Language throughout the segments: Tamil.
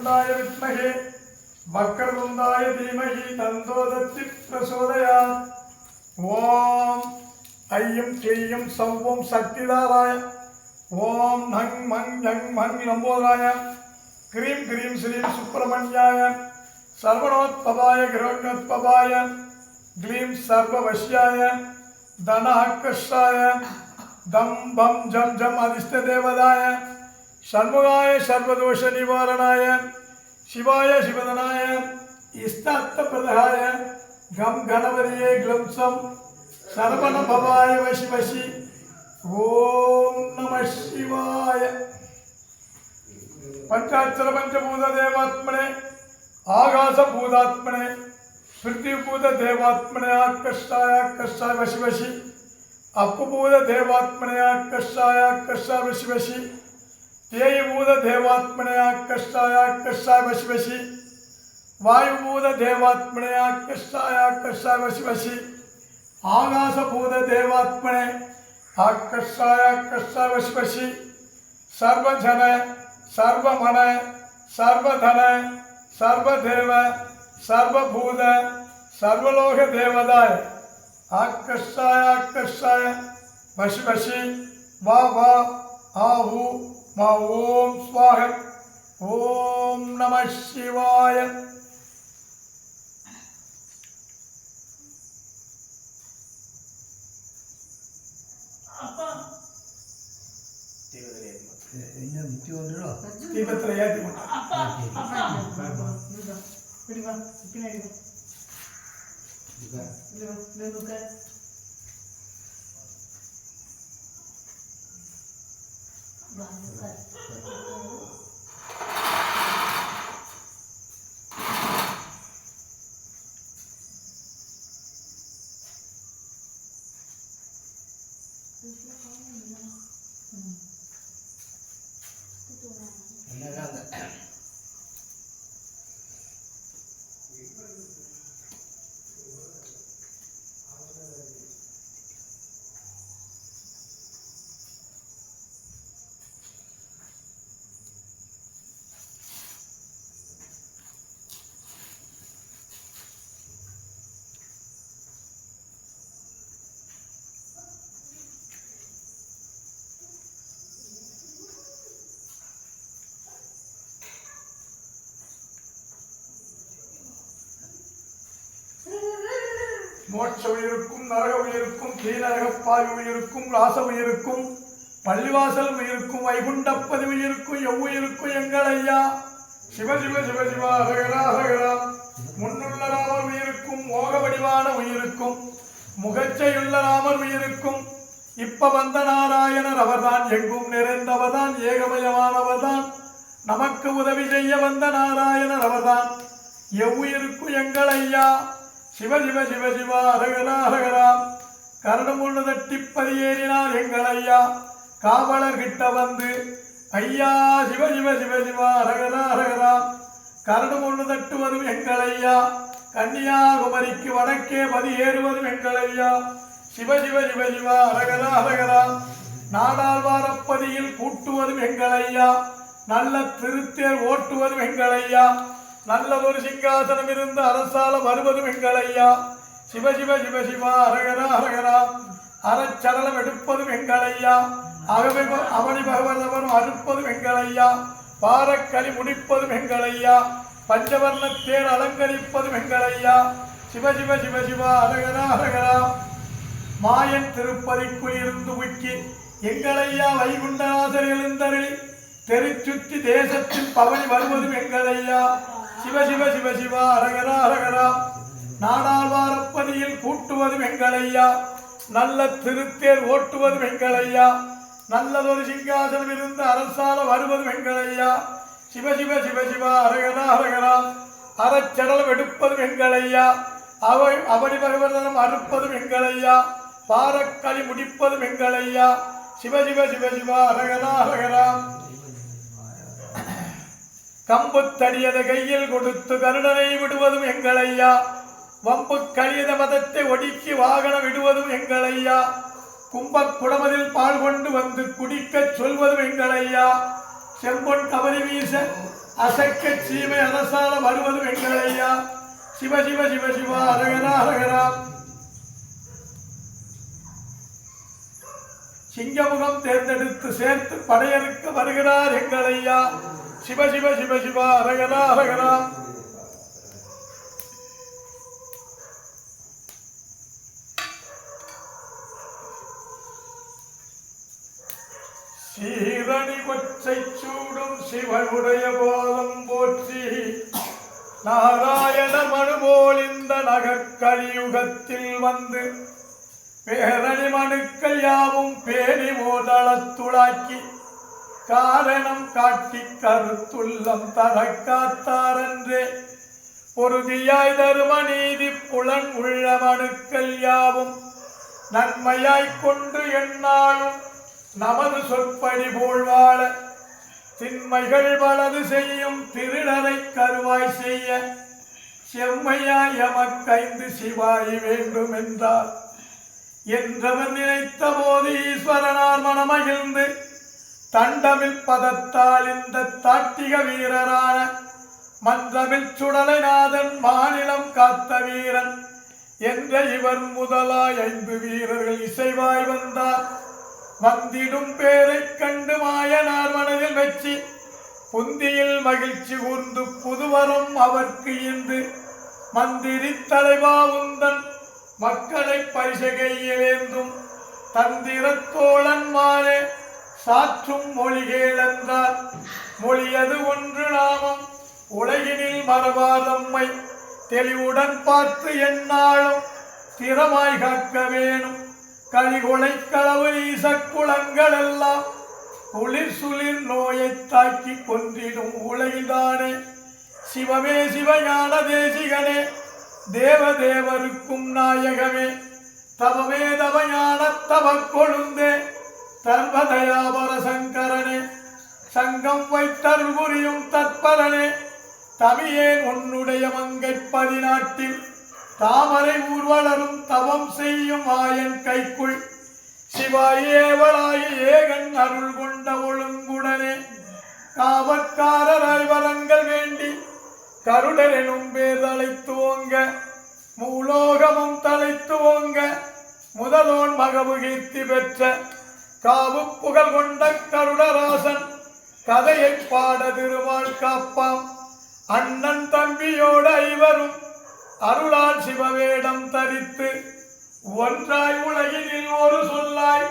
वक्रतुण्डाय विद्महे वक्रतुण्डाय धीमहि तन्नो दन्ति प्रचोदयात्। ओम ऐं क्लीं सौं शक्तिदाराय ओम ह्ं मं यं मं लंबोदराय क्रीं क्रीं श्रीं सुब्रह्मण्याय सर्वणोत्पवाय गिरोण्योत्पवाय ग्लीं सर्ववश्याय धनहकृष्णाय दं बं जं जं अधिष्ठदेवताय षण्मुखाय सर्वदोष निवारणाय शिवाय शिवदनाय इष्टार्थप्रदाय गं गणपतिये ग्लं सं सर्वणभवाय वशि वशि ओम नमः शिवाय। पंचाक्षर पंचभूत देवात्मने आकाशभूतात्मने पृथ्वीभूत देवात्मने आकर्षाय आकर्षाय वशि वशि अप्पभूत देवात्मने आकर्षाय आकर्षाय वशि वशि तेयभूत देवात्मने आकर्षाय आकर्षाय वशि वशि वायुभूत देवात्मने आकर्षाय आकर्षाय वशि वशि आकाशभूत देवात्मने आकर्षाय आकर्षाय वशि वशि सर्वजन सर्वमन सर्वधन सर्वदेव सर्वभूत सर्वलोक देवताय आकर्षाय आकर्षाय वशि वशि वा वा आहु मा ओम स्वाहा ओम नमः शिवाय। மோட்ச உயிருக்கும் நரக உயிருக்கும் தீநரகப்பாய் உயிருக்கும் ராச உயிருக்கும் பள்ளிவாசல் உயிருக்கும் வைகுண்டப்பதி உயிருக்கும் எவ்வுயிருக்கும் எங்கள் ஐயா சிவ சிவ சிவ சிவா ஹரஹரா ஹரஹரா முன்னுள்ள ராமர் உயிருக்கும் மோக வடிவான உயிருக்கும் முகச்சையுள்ள ராமர் உயிருக்கும் இப்ப வந்த நாராயணர் அவர்தான் எங்கும் நிறைந்தவர்தான் ஏகமயமானவர்தான் நமக்கு உதவி செய்ய வந்த நாராயணர் அவர்தான் எவ்வுயிருக்கும் எங்கள் ஐயா சிவ சிவ சிவ சிவா ஹரஹரா ஹரஹரா கரடுமுள்ளு தட்டி பதியேறினார் எங்கள் ஐயா காவலர் கிட்ட வந்து ஐயா சிவ சிவ சிவ சிவா ஹரஹரா ஹரஹரா கரடுமுள்ளு தட்டுவதும் எங்கள் ஐயா கன்னியாகுமரிக்கு வடக்கே பதியேறுவதும் எங்கள் ஐயா சிவ சிவ சிவ சிவா ஹரஹரா ஹரஹரா நாடாழ்வாரப்பதியில் கூட்டுவதும் எங்கள் ஐயா நல்ல திருத்தேர் ஓட்டுவதும் எங்கள் ஐயா நல்லதொரு சிங்காசனம் இருந்து அரசால வருவதும் எங்கள் ஐயா சிவ சிவ சிவ சிவா ஹரஹரா ஹரஹரா அறச்சடலம் எடுப்பதும் எங்கள் ஐயா அவனி பகவதவன் அறுப்பதும் எங்கள் ஐயா பாரக்களி முடிப்பதும் எங்கள் ஐயா பஞ்சவர்ண தேர் அலங்கரிப்பதும் எங்கள் ஐயா சிவ சிவ சிவ சிவா ஹரஹரா ஹரஹரா மாயன் திருப்பதிக்குள் இருந்து உக்கி எங்கள் ஐயா வைகுண்டநாதர் எழுந்தருளி தெருச்சுற்றி தேசத்தில் பவனி வருவதும் எங்கள் ஐயா சிவ சிவ சிவ சிவா ஹரஹரா ஹரஹரா நாடாழ்வாரப்பதியில் கூட்டுவதும் எங்கள் ஐயா நல்ல திருத்தேர் ஓட்டுவதும் எங்கள் ஐயா நல்லதொரு சிங்காசனம் இருந்து அரசால வருவதும் எங்கள் ஐயா சிவ சிவ சிவ சிவா ஹரஹரா ஹரஹரா அறச்சடலம் எடுப்பதும் எங்கள் ஐயா அவனி பகவதனம் அறுப்பதும் எங்கள் ஐயா பாரக்களி முடிப்பதும் எங்கள் ஐயா சிவ சிவ சிவ சிவா ஹரஹரா ஹரஹரா கம்பு தடியத கையில் கொடுத்து கருணனை விடுவதும் எங்கள் ஐயா வம்பு கலியத மதத்தை ஒடுக்கி வாகனம் விடுவதும் எங்கள் ஐயா கும்பக் குடமதில் பால் கொண்டு வந்து குடிக்க சொல்வதும் எங்கள் ஐயா செம்பொன் கவரி வீச அசக்க சீமை அரசால வருவது வெங்களையா. சிவ சிவ சிவ சிவா அரகரா அரகரா. சிங்கமுகம் தேர்ந்தெடுத்து சேர்த்து படையெடுக்க வருகிறார் எங்களையா. சிவ சிவ சிவ சிவா அரகரா அரகரா. சீரணி கொச்சை சூடும் சிவனுடைய போதம் போற்றி. நாராயண மனுபோல் இந்த நகக்கலியுகத்தில் வந்து பேரணி மனுக்கள் யாவும் பேணி மோதளத்துளாக்கி காரணம் காட்டி கருத்துள்ளம் தர காத்தாரன்றே. பொருதியாய் தரும நீதி புலன் உள்ள மனுக்கள் யாவும் நன்மையாய்க் கொண்டு எந்நாளும் நமது சொற்படி போல் வாழ திண்மைகள் வலது செய்யும் திருடரை கருவாய் செய்ய செம்மையாய் எமக்கைந்து சிவாய் வேண்டும் என்றார். என்றவர் நினைத்த போது ஈஸ்வரனார் மனமகிழ்ந்து தண்டமில் பதத்தால் இந்த தாட்டிக வீரரான மன்றமில் சுடலைநாதன் மாநிலம் காத்த வீரன் என்ற இவர் முதலாய் 5 வீரர்கள் இசைவாய் வந்தார். வந்திடும் பேரை கண்டு மாயனார் மனதில் வெச்சி புந்தியில் மகிழ்ச்சி கூர்ந்து புதுவரம் அவர்க்கு இன்று மந்திரி தலைவா உந்தன் மக்களை பரிசகையிலேந்தும் தந்திரத்தோழன் மாறே சாற்றும் மொழிகேள் என்றார். மொழியது ஒன்று நாமம் உலகினில் மரபாதம்மை தெளிவுடன் பார்த்து எந்நாளும் திறமாய் காக்க வேணும். கலிகொலை களவு ஈசக்குளங்கள் எல்லாம் குளிர் சுளிர் நோயை தாக்கி கொன்றிடும் உலகில்தானே. சிவமே சிவஞான தேசிகனே தேவதேவருக்கும் நாயகமே தவமே தவஞான தவ கொழுந்தே தர்மதயாபர சங்கரனே சங்கம் வைத்தருள் புரியும் தற்பரனே. தமியேன் உன்னுடைய மங்கை 14 தாமரை ஊர்வலரும் தவம் செய்யும் ஆயன் கைக்குள் சிவாயேவளாய் ஏகன் அருள் கொண்ட ஒழுங்குடனே காவற்காரராய் வரங்கள் வேண்டி கருடரெனும் பேர் தலைத்து ஓங்க மூலோகமும் தலைத்து ஓங்க முதலோன் மகவு கீர்த்தி பெற்ற காவு புகழ் கொண்ட கருடராசன் கதையை பாட திருவாள் காப்பாம். அண்ணன் தம்பியோடு 5வரும் அருளால் சிவவேடம் தரித்து ஒன்றாய் உலகினில் ஒரு சொல்லாய்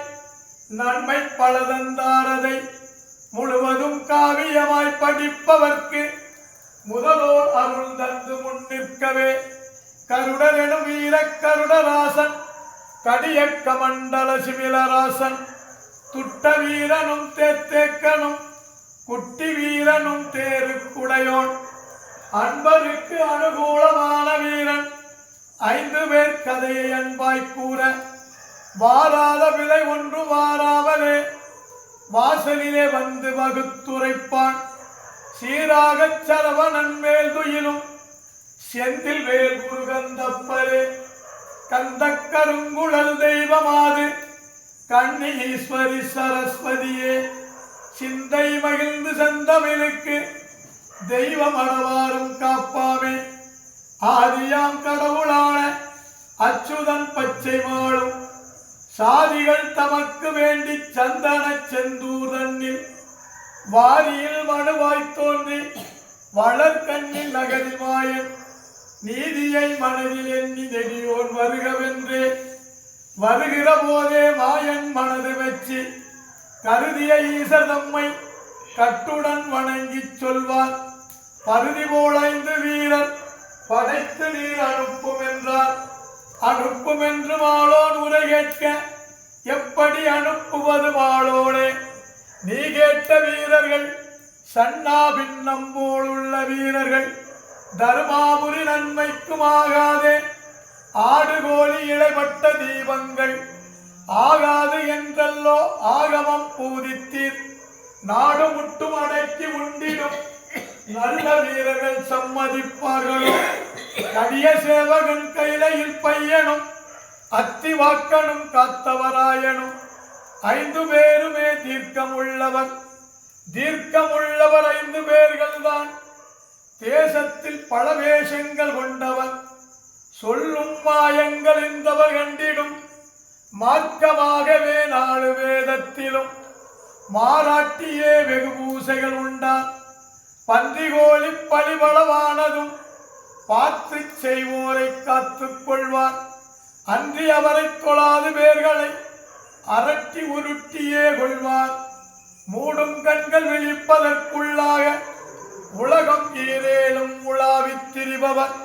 நன்மை பலதந்தாரதை முழுவதும் காவியமாய் படிப்பவர்க்கு முதலோர் அருள் தந்து முன்னிற்கவே. கருடரெனும் வீர கருடராசன் கடியக்க மண்டல சிமிலராசன் துட்ட வீரனும் தேத்தேக்கனும் குட்டி வீரனும் தேருக்குடையோன் அன்பருக்கு அனுகூலமான வீரன் 5 பேர் கதையை அன்பாய் கூற வாராத விலை ஒன்று வாராமலே வாசலிலே வந்து வகுத்துரைப்பான். சீராகச் சரவணன் மேல் துயிலும் செந்தில் வேல் குருகந்தப்பரே கந்த கருங்குழல் தெய்வமாது கண்ணி ஈஸ்வரி சரஸ்வதியே சிந்தை மகிழ்ந்து செந்தமிழுக்கு தெய்வம் அடவாரும் காப்பாமே. ஆதியாம் கடவுளான அச்சுதன் பச்சை மாளும் சாதிகள் தமக்கு வேண்டி சந்தன செந்தூர் தன்னில் வாரியில் மனுவாய் தோன்றி வளர்கண்ணில் நகரி மாயன் நீதியை மனதில் எண்ணி நெடியோன் வருகவென்றே வருகிற போதே மாயன் மனது வச்சு கருதிய ஈசர் தம்மை கட்டுடன் வணங்கிச் சொல்வார். பருதி போல் 5 வீரர் படைத்து நீர் அனுப்பும் என்றார். அனுப்பும் என்று மாளோன் உரை கேட்க எப்படி அனுப்புவது மாளோனே. நீ கேட்ட வீரர்கள் சன்னா பின்னம் போல் உள்ள வீரர்கள் தர்மாபுரி நன்மைக்கும் ஆகாதே. ஆடு கோழி இடைப்பட்ட தீபங்கள் ஆகாது என்றல்லோ ஆகமம் பூதித்தீர். நாடு முட்டும் அடக்கி உண்டிடும் நல்ல வீரர்கள் சம்மதிப்பார்களோ. கடிய சேவகன் கைலையில் பையனும் அத்திவாக்கனும் காத்தவராயனும் 5 பேருமே தீர்க்கமுள்ளவர். தீர்க்கமுள்ளவர் 5 பேர்கள்தான் தேசத்தில் பல வேஷங்கள் கொண்டவர் சொல்லும் மாயங்கள் என்றவர் கண்டிடும் மார்க்கமாகவே 4 வேதத்திலும் மாறாட்டியே வெகு பூசைகள் உண்டார் பன்றிகோழி பலிபலவானதும் பார்த்து செய்வோரை காத்துக் கொள்வார் அன்றி அவரை தொழாது பேர்களை அரட்டி உருட்டியே கொள்வார் மூடும் கண்கள் விழிப்பதற்குள்ளாக உலகம் ஈரேலும் உலாவித் திரிபவர்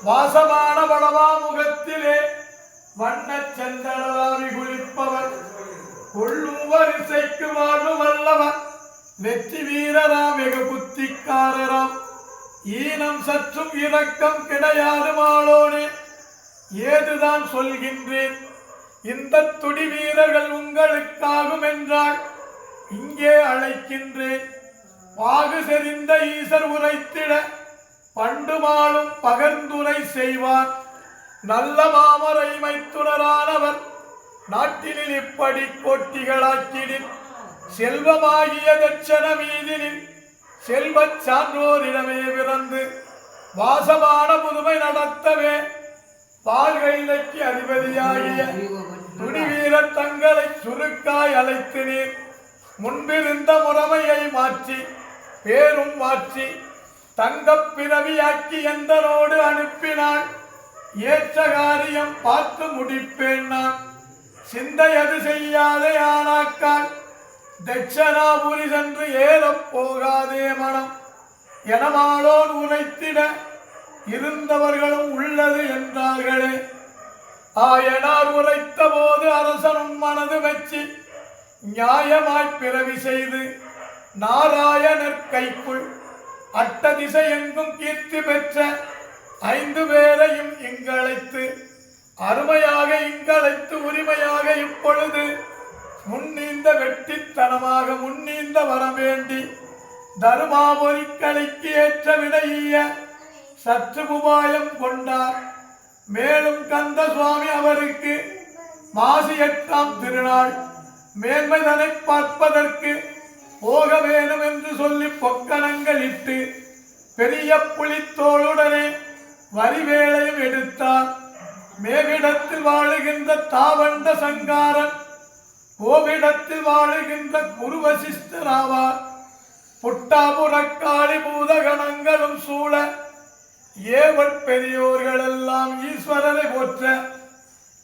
வாசமான வடவா முகத்திலே வண்ணச் செந்தளராவி குளிப்பவர் கொள்ளும் வரிசைக்கு வாழ்வு வல்லவர் வெற்றி வீரராம் வெகு புத்திக்காரராம் ஈனம் சற்றும் இரக்கம் கிடையாது மாளோனே ஏதுதான் சொல்கின்றேன் இந்த துடி வீரர்கள் உங்களுக்காகும் என்றால் இங்கே அழைக்கின்றேன் பாகு செறிந்த ஈசர் உரைத்திட பண்டுமாளும் பகர்ந்துரை செய்வார் நல்ல மாமரை மைத்துணரானவர் நாட்டினில் இப்படி கோட்டிகளாக்கிடின் செல்வமாகிய தட்சண மீதினில் செல்வச் சான்றோரிடமே பிறந்து வாசமான புதுமை நடத்தவே பால்கைலைக்கு அதிபதியாகிய துடிவீரர் தங்களை சுருக்காய் அழைத்தினீர் முன்பிருந்த முறைமையை மாற்றி பேரும் மாற்றி தங்கப் பிறவியாக்கி எந்தனோடு அனுப்பினாள் ஏற்ற காரியம் பார்த்து முடிப்பேன் நான் சிந்தை அது செய்யாதே ஆனாக்கால் தட்சணாபுரி சென்று ஏறப் போகாதே மனம் எனமாளோன் உரைத்திட இருந்தவர்களும் உள்ளது என்றார்களே ஆயனார் உரைத்த போது அரசனும் மனது வச்சு நியாயமாய் பிறவி செய்து நாராயணர் கைக்குள் அட்ட திசை எங்கும் கீர்த்தி பெற்ற 5 பேரையும் இங்கழைத்து அருமையாக இங்கழைத்து உரிமையாக இப்பொழுது முன்னீந்த வெட்டித்தனமாக முன்னீந்த வரவேண்டி தருமாபுரி கலைக்கு ஏற்ற விடைய சற்று உபாயம் கொண்டார் மேலும் கந்த சுவாமி அவருக்கு மாசி 8ஆம் திருநாள் மேன்மைதனை பார்ப்பதற்கு போக வேணும் என்று சொல்லி பொக்கணங்கள் இட்டு பெரிய புலித்தோளுடனே வரிவேளையும் எடுத்தார் மேவிடத்தில் வாழுகின்ற தாவண்ட சங்காரன் கோவிடத்தில் வாழுகின்ற குருவசிஷ்டராவார் புட்டாபுரக்காளி பூதகணங்களும் சூழ ஏவல் பெரியோர்கள் எல்லாம் ஈஸ்வரரை போற்ற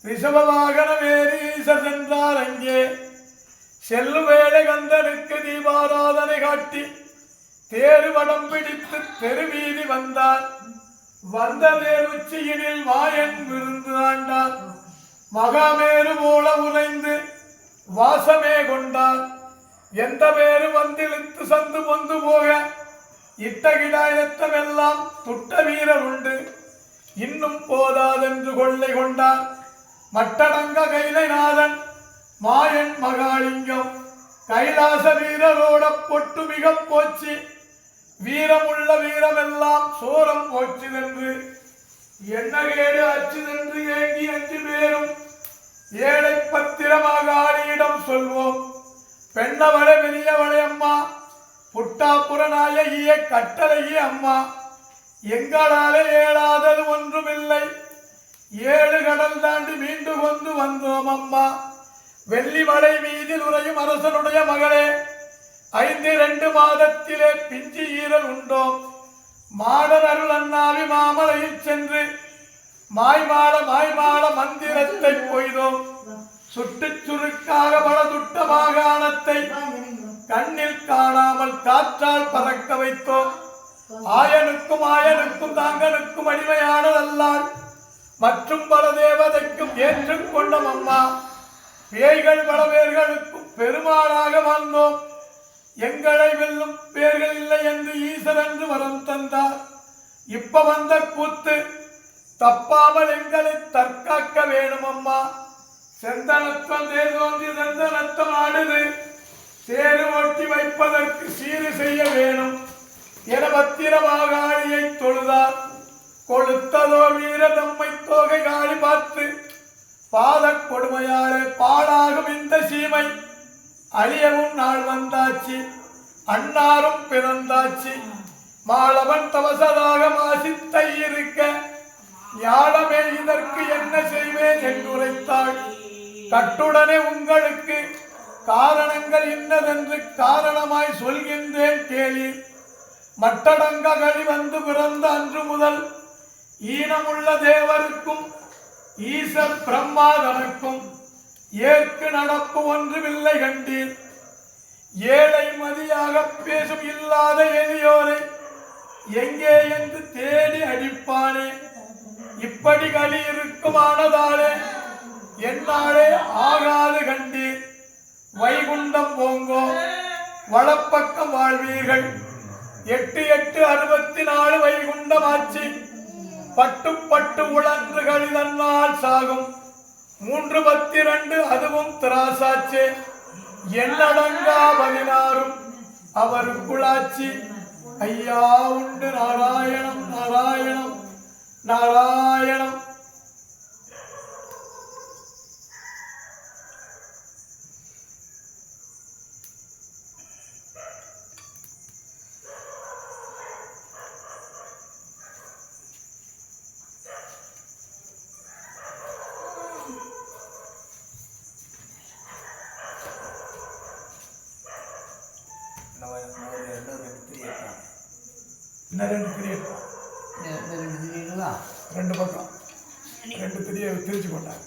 ரிஷபவாகனம் ஏறி ஈசர் சென்றார் அங்கே செல்லு வேளை கந்தனுக்கு தீபாராதனை காட்டி தேரு வடம் பிடித்து தெருவீதி வந்தார் வந்த தேருச்சியினில் மாயன் விருந்து ஆண்டார் மகாமேரு போல உறைந்து வாசமே கொண்டார் எந்த பேரு வந்திழுத்து சந்து பொந்து போக இட்டகிடாயத்தமெல்லாம் துட்ட வீரர் உண்டு இன்னும் போதாதென்று கொள்ளை கொண்டார் மட்டடங்க கைலைநாதன் மாயன் மகாலிங்கம் கைலாச வீரரோட பொட்டு மிக போச்சு வீரமுள்ள வீரமெல்லாம் சோரம் போச்சுதென்று எண்ணகேடு அச்சுதென்று ஏங்கி 5 பேரும் ஏழை பத்திரமாக ஆடியிடம் சொல்வோம் பெண்ணவளை பெரியவளை அம்மா புட்டாபுர நாயகிய கட்டளையே அம்மா எங்களாலே ஏழாதது ஒன்றுமில்லை 7 கடல் தாண்டி மீண்டு கொண்டு வந்தோம் அம்மா வெள்ளிமலை மீதில் உறையும் அரசனுடைய மகளே 5 மாதத்திலே பிஞ்சி ஈரல் உண்டோம் மாடர் அருள் அண்ணாவி மாமலையில் சென்று மாய்மாட மந்திரத்தை பொய்தோம் சுட்டுச் சுருக்காக பலதுட்ட மாகாணத்தை கண்ணில் காணாமல் காற்றால் பறக்க வைத்தோம் ஆயனுக்கும் தாங்கனுக்கும் அடிமையானதல்லால் மற்றும் பல தேவதைக்கும் ஏற்றுக்கொண்டோம் அம்மா பேய்கள் பல பேர்களுக்கும் பெருமாளாக வாழ்ந்தோம் எங்களை வெல்லும் பேர்கள் இல்லை என்று ஈசர் என்று வரம் தந்தார் இப்ப வந்த கூத்து தப்பாமல் எங்களை தற்காக்க வேணும் அம்மா செந்தனத்தம் தேர்தோன்றி செந்தனத்தம் ஆடுது தேரு ஓட்டி வைப்பதற்கு சீறு செய்ய வேணும் என பத்திரமாக ஆளியை தொழுதார் கொளுத்ததோ வீர தம்மை தோகை காளி பார்த்து பாத கொடுமையாளே பாடாகும் இந்த சீமை அழியவும் நாள் வந்தாச்சு அன்னாரும் பிறந்தாச்சு மாளவன் தவசதாக மாசித்தை இருக்க ஞானமே இதற்கு என்ன செய்வேன் என்றுரைத்தாள். கட்டுடனே உங்களுக்கு காரணங்கள் இன்னதென்று காரணமாய் சொல்கின்றேன் கேளீர். மட்டடங்க கழி வந்து பிறந்த அன்று முதல் ஈனமுள்ள தேவருக்கும் ஈசர் பிரம்மாதனுக்கும் ஏற்கு நடப்பு ஒன்றுமில்லை கண்டீர். ஏழை மதியாக பேசும் இல்லாத எளியோரை எங்கே என்று தேடி அடிப்பானே. இப்படி களி இருக்குமானதாலே என்னாலே ஆகாது கண்டீர். வைகுண்டம் போங்கோ வளப்பக்கம் வாழ்வீர்கள். 8/8/64 வைகுண்டம் ஆட்சி. பட்டு பட்டு உழன்று கழிதன்னால் சாகும். 3/12 அதுவும் திராசாச்சே. எண்ணடங்கா 16 அவருக்குள்ளாட்சி. ஐயா உண்டு நாராயணம் நாராயணம் நாராயணம். ரெண்டு பக்கம் 2 திரிய திரிச்சு போட்டாங்க.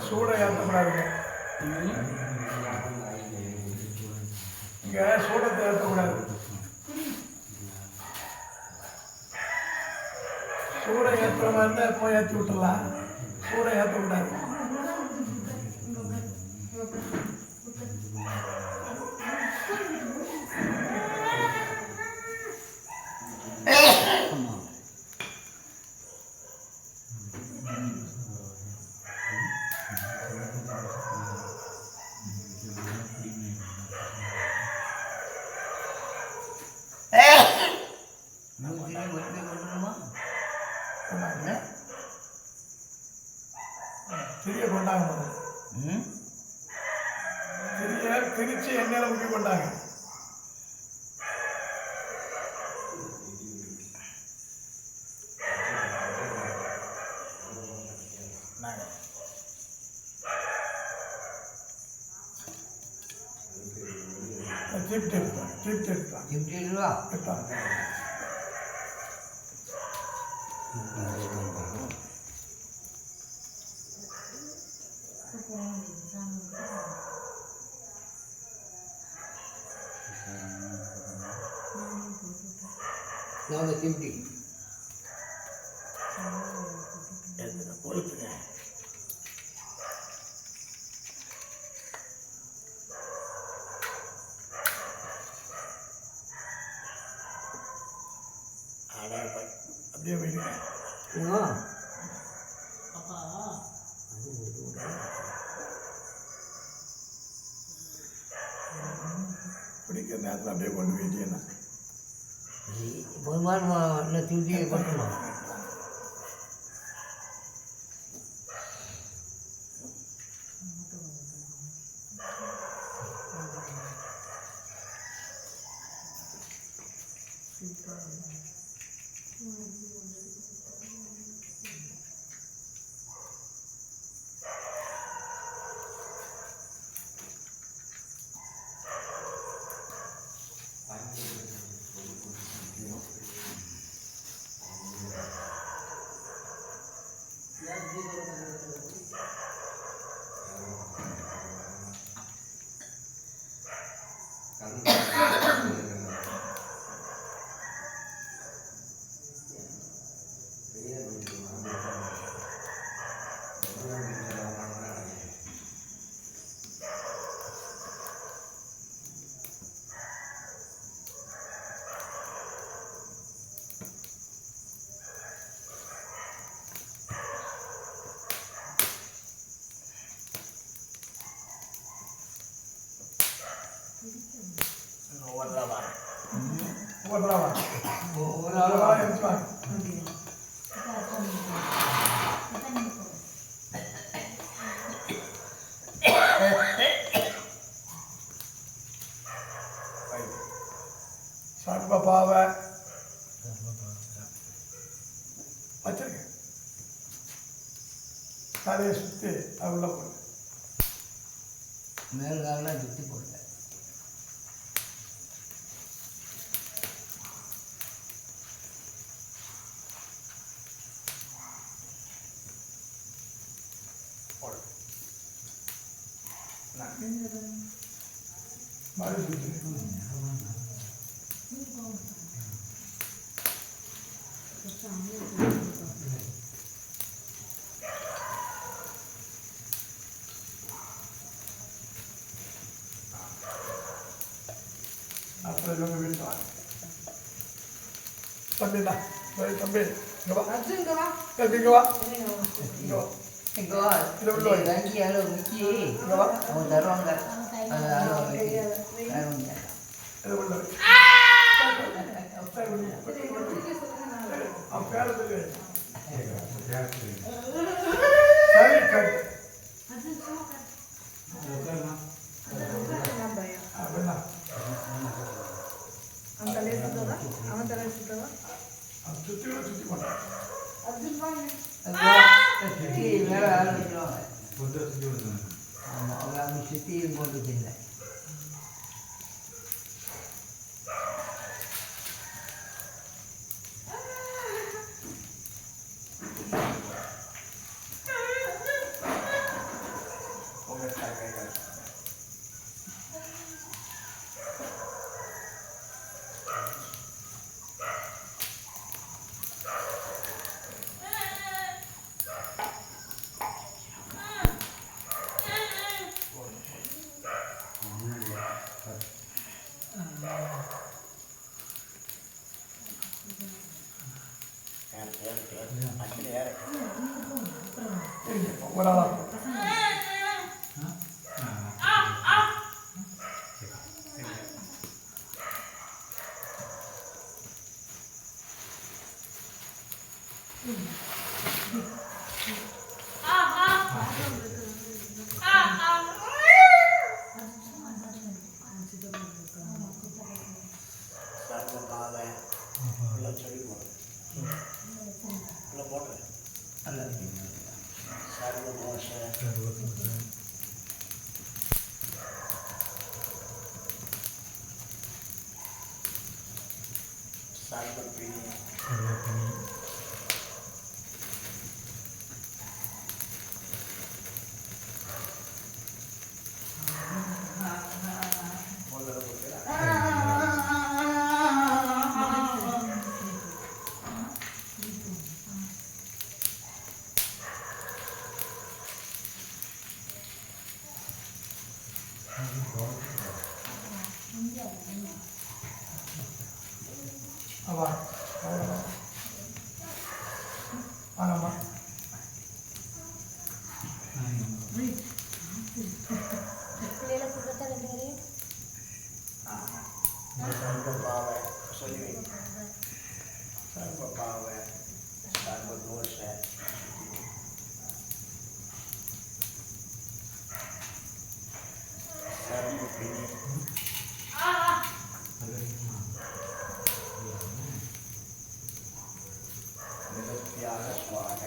சூடை ஏற்றக்கூடாதுங்க. இங்கே சூடத்தை ஏற்றக்கூடாது. சூடை ஏற்றுற மாதிரி இருந்தால் எப்போ ஏற்றி விட்டுடலாம். சூடை ஏற்றக்கூடாது. திரிய கொண்டாங்க. திரிய திரிச்சு எண்ணெயில முக்கி கொண்டாங்க. அப்படியே வைங்க. பிடிக்கிற நேரத்தில் அப்படியே கொண்டு போயிட்டீங்கன்னா தூண்டியை பண்ணணும். சர்வபாவ வச்சிருக்க தலையை சுற்றி அது உள்ள போடு. மேல்காலாம் சுற்றி போடுங்க. மறு சுற்றி அப்புறம் இவங்க வீட்டு வாங்க. தம்பிண்ணா தம்பி இங்கே வா, இங்கே வா, இங்கே வா, இங்கே வா. இங்கே வா. வங்கி அளவு மிக்கி இங்கே வா. அவங்க தருவாங்க. இது உள்ள வை. அவன் பேரை சொல்லு. சரி கரு அப்படின்னா சுற்றி விட சுற்றி போட்டான். சுற்றி மேலே ஆரம்பிச்சிருவாங்க. ஆமாம், அவங்க அப்படி சுற்றியும் போட்டுச்சில்லை. ஒரு ஆளா அவா வாங்கம்மா. சர்வபாவ சொல்லி சர்வபாவ சர்வதோஷ சர்வபிணி நிவர்த்தியாக சுவாக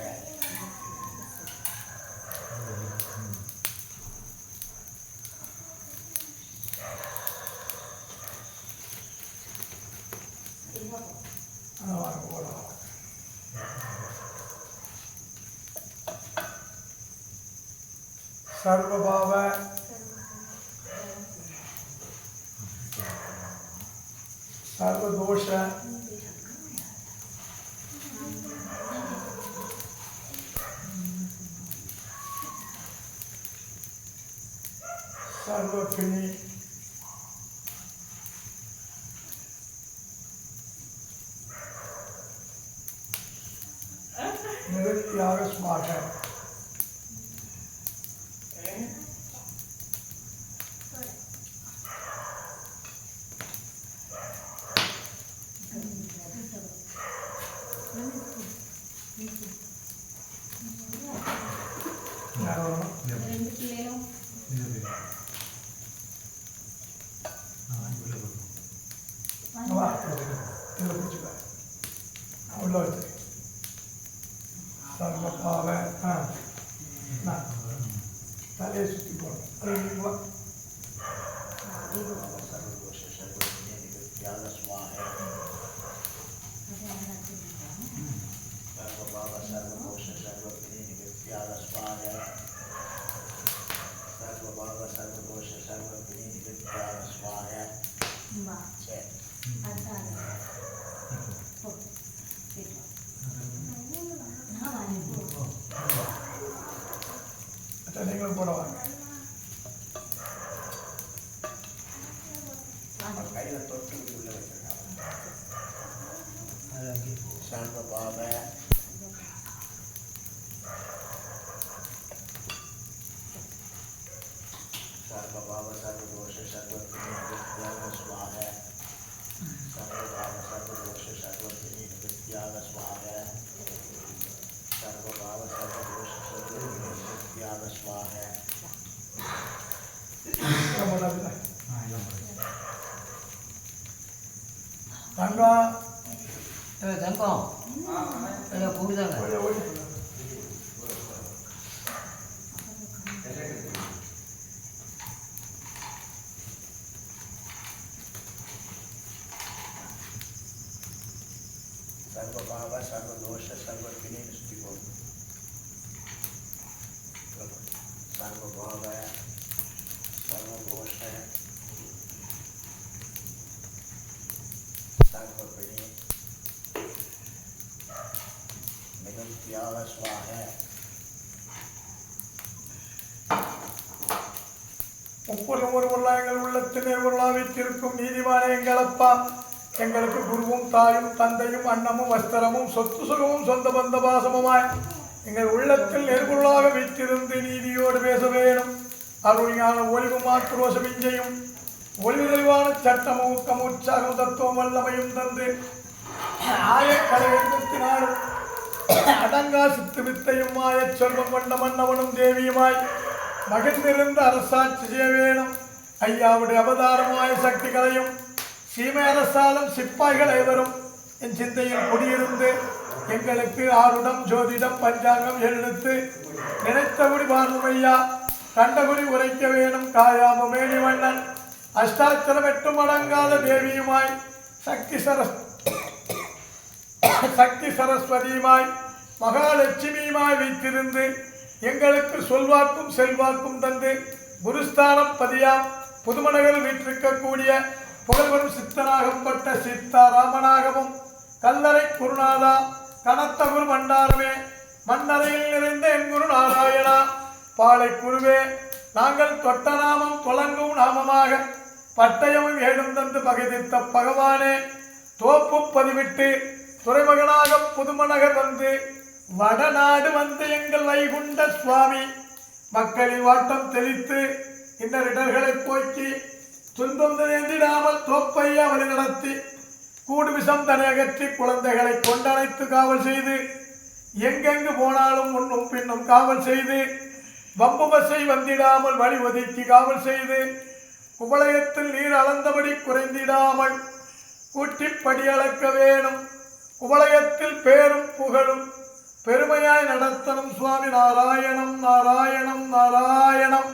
सर्वभाव सर्वदोष சர்வப்பினி நிருத்யாக ஸ்வாக உள்ள வச்சு சர்வபாவ தலையை சுற்றி போடணும். நீங்களும் போட வாங்க. கையில தொட்டு உள்ள வச்சிருக்காங்க. சர்வபாவ சர்வபாவ சர்வதோஷ சர்வத்யாக ஸ்வாக சர்வபாவ சர்வதோஷ சர்வத்யாக ஸ்வாக சர்வபாவ சர்வதோஷ சர்வத்யாக ஸ்வாக. தங்கம் தங்கம் கூடுதாங்க. சர்வபாவ சர்வதோஷ சர்வத்தினை சுற்றி போகும். சர்வபாவ சர்வதோஷ சர்வப்பிணி நிவர்த்தியாக ஸ்வாக. ஒவ்வொரு பொருளாக எங்கள் உள்ளத்திலே பொருளாவித்திருக்கும் நீதிவானே எங்கள் அப்பா, எங்களுக்கு குருவும் தாயும் தந்தையும் அன்னமும் வஸ்திரமும் சொத்து சுகமும் சொந்த பந்த பாசமுமாய் எங்கள் உள்ளத்தில் நெருபொருளாக வைத்திருந்து நீதியோடு பேச வேணும். அருளியான ஒளிவு மாற்றுரோசமிஞ்சையும் ஒளிவு தெளிவான சட்டமும் ஊக்கமும் உற்சாகம் தத்துவம் வல்லமையும் தந்து ஆயக்கலைத்தினாலும் அடங்கா சித்து வித்தையும் மாய செல்வம் கொண்ட மன்னவனும் தேவியுமாய் மகிழ்ந்திருந்த அரசாட்சி செய்ய வேணும். ஐயாவுடைய அவதாரமாய சக்திகளையும் சீமை அரசாலும் சிப்பாய்கள் அனைவரும் என் சிந்தையில் குடியிருந்து எங்களுக்கு ஆருடம் ஜோதிடம் பஞ்சாங்கம் எழுத்து நினைத்தபடி பார்வும் ஐயா கண்டபடி உரைக்க வேணும். காயாம மேனிவண்ணன் அஷ்டாட்சரம் எட்டும் அடங்காத தேவியுமாய் சக்தி சரஸ்வதியுமாய் மகாலட்சுமியுமாய் வைத்திருந்து எங்களுக்கு சொல்வாக்கும் செல்வாக்கும் தந்து குருஸ்தானம் பதியாம் புதுமணர்கள் வீற்றிருக்கக்கூடிய புகழ்வரும் சித்தனாகப்பட்ட சீதாராமனாகவும் கல்லறை குருநாதா கனத்த குரு மண்டாரமே மண்ணறையில் நிறைந்த என் குரு நாராயணா பாலை குருவே நாங்கள் தொட்ட நாமம் தொடங்கும் நாமமாக பட்டயமும் ஏடும் தந்து பகைதித்த பகவானே தோப்பு பதிவிட்டு துறைமகனாக புதுமநகர் வந்து வடநாடு வந்து எங்கள் வைகுண்ட சுவாமி மக்களின் வாட்டம் தெளித்து இன்னரிடர்களை போக்கி துன்பம் நேர்ந்திடாமல் தோப்பையா வழி நடத்தி கூடு விஷம் தனை அகற்றி குழந்தைகளை கொண்டனைத்து காவல் செய்து எங்கெங்கு போனாலும் முன்னும் பின்னும் காவல் செய்து வம்பு பசை வந்திடாமல் வழி ஒதுக்கி காவல் செய்து குவளையத்தில் நீர் அளந்தபடி குறைந்திடாமல் கூட்டிப்படி அளக்க வேணும். குவளையத்தில் பேரும் புகழும் பெருமையாய் நடத்தணும். சுவாமி நாராயணம் நாராயணம் நாராயணம்.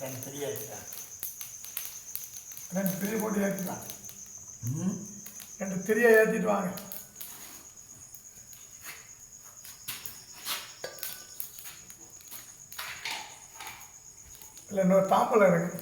ரெண்டு திரி ஏற்றிட்டான். 2 திரி போட்டு ஏற்றிட்டான். ம் 2 திரியை ஏற்றிட்டு வாங்க. இல்லை இன்னொரு தாம்பலம் இருக்கு.